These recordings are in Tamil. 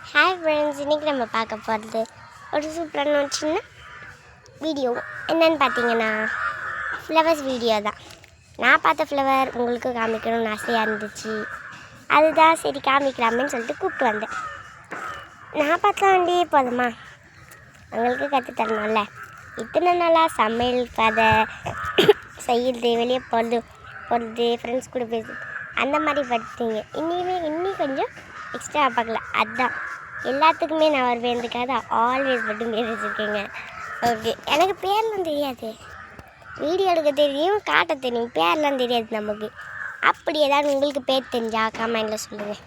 ஹாய் ஃப்ரெண்ட்ஸ், இன்றைக்கி நம்ம பார்க்க போகிறது ஒரு சூப்பரான ஒரு சின்ன வீடியோ. என்னென்னு பார்த்தீங்கன்னா ஃப்ளவர்ஸ் வீடியோ தான். நான் பார்த்த ஃப்ளவர் உங்களுக்கு காமிக்கணும்னு ஆசையாக இருந்துச்சு. அதுதான் சரி காமிக்கலாமேன்னு சொல்லிட்டு கூப்பிட்டு வந்தேன். நான் பார்த்தா வண்டியே போதுமா, உங்களுக்கு கற்றுத்தரணும்ல. இத்தனை நாளாக சமையல் கதை செய்கிறது, வெளியே போகிறது ஃப்ரெண்ட்ஸ் கூட பேசுறது அந்த மாதிரி படிச்சிங்க. இன்னி கொஞ்சம் எக்ஸ்ட்ரா பார்க்கல. அதுதான் எல்லாத்துக்குமே நான் வருவேன்றதுக்காக ஆல்வேஸ் மட்டும் பேர் வச்சுருக்கேங்க. ஓகே, எனக்கு பேர்லாம் தெரியாது. வீடியோ எடுக்க தெரியும், காட்ட தெரியும், பேர்லாம் தெரியாது நமக்கு. அப்படி ஏதாவது உங்களுக்கு பேர் தெரிஞ்சால் கமெண்டில் சொல்லுங்கள்.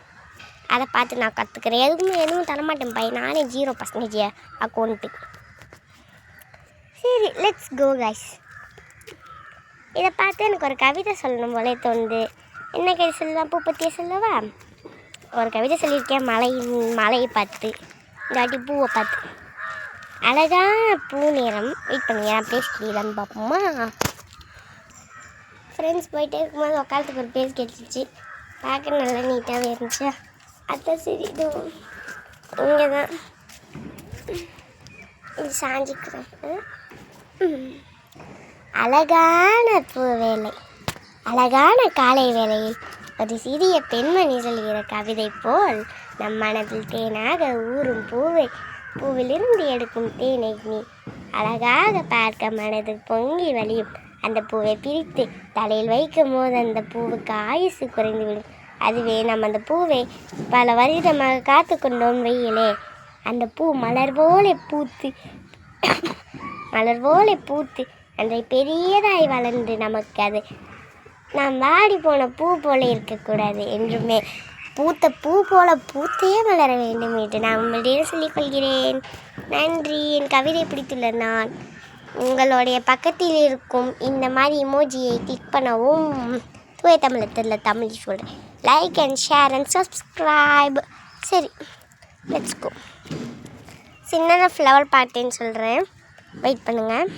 அதை பார்த்து நான் கற்றுக்கிறேன். எதுவும் தரமாட்டேன் பையன். நானே 0% அக்கௌண்ட்டு. சரி, லெட்ஸ் கோ கைஸ். இதை பார்த்து எனக்கு ஒரு கவிதை சொல்லணும் போலே தோணுது. என்ன கவிதை சொல்லலாம்? பூ பற்றியே சொல்லவா? ஒரு கவிதை சொல்லியிருக்கேன். மலையை பார்த்து, இந்த வாட்டி பூவை பார்த்து. அழகான பூ நேரம். வெயிட் பண்ணுங்க, நான் பேசிக்கிறீங்களான்னு பார்ப்போமா? ஃப்ரெண்ட்ஸ் போயிட்டே இருக்கும்போது உட்காலத்துக்கு ஒரு பேஸ் கேட்டுச்சு. பார்க்க நல்லா நீட்டாகவே இருந்துச்சு. அதான் சரி, இது இங்கே தான் இது சாஞ்சிக்கிறேன். அழகான பூ வேலை, அழகான காலை வேளையில் ஒரு சிறிய பெண்மணி சொல்கிற கவிதை போல் நம் மனதில் தேனாக ஊறும் பூவிலிருந்து எடுக்கும் தேனை நீ அழகாக பார்க்க மனது பொங்கி வலியும். அந்த பூவை பிரித்து தலையில் வைக்கும் போது அந்த பூவுக்கு ஆயுசு குறைந்துவிடும். அதுவே நம்ம அந்த பூவை பல வருடமாக காத்து கொண்டோம் வெயிலே, அந்த பூ மலர் போல பூத்து அன்றை பெரியதாய் வளர்ந்து நமக்கு அது நாம் வாடி போன பூ போல இருக்கக்கூடாது. என்றுமே பூத்த பூ போல பூத்தே வளர வேண்டும் என்று நான் உங்களிடம் சொல்லிக்கொள்கிறேன். நன்றி. என் கவிதை பிடித்துள்ள நான் உங்களுடைய பக்கத்தில் இருக்கும் இந்த மாதிரி இமோஜியை கிளிக் பண்ணவும் தூய தமிழத்தில் தமிழ் சொல்கிறேன். Like and share and subscribe. சரி, லெட்ஸ் கோ. சின்ன ஃப்ளவர் பார்த்தேன்னு சொல்கிறேன். வெயிட் பண்ணுங்கள்.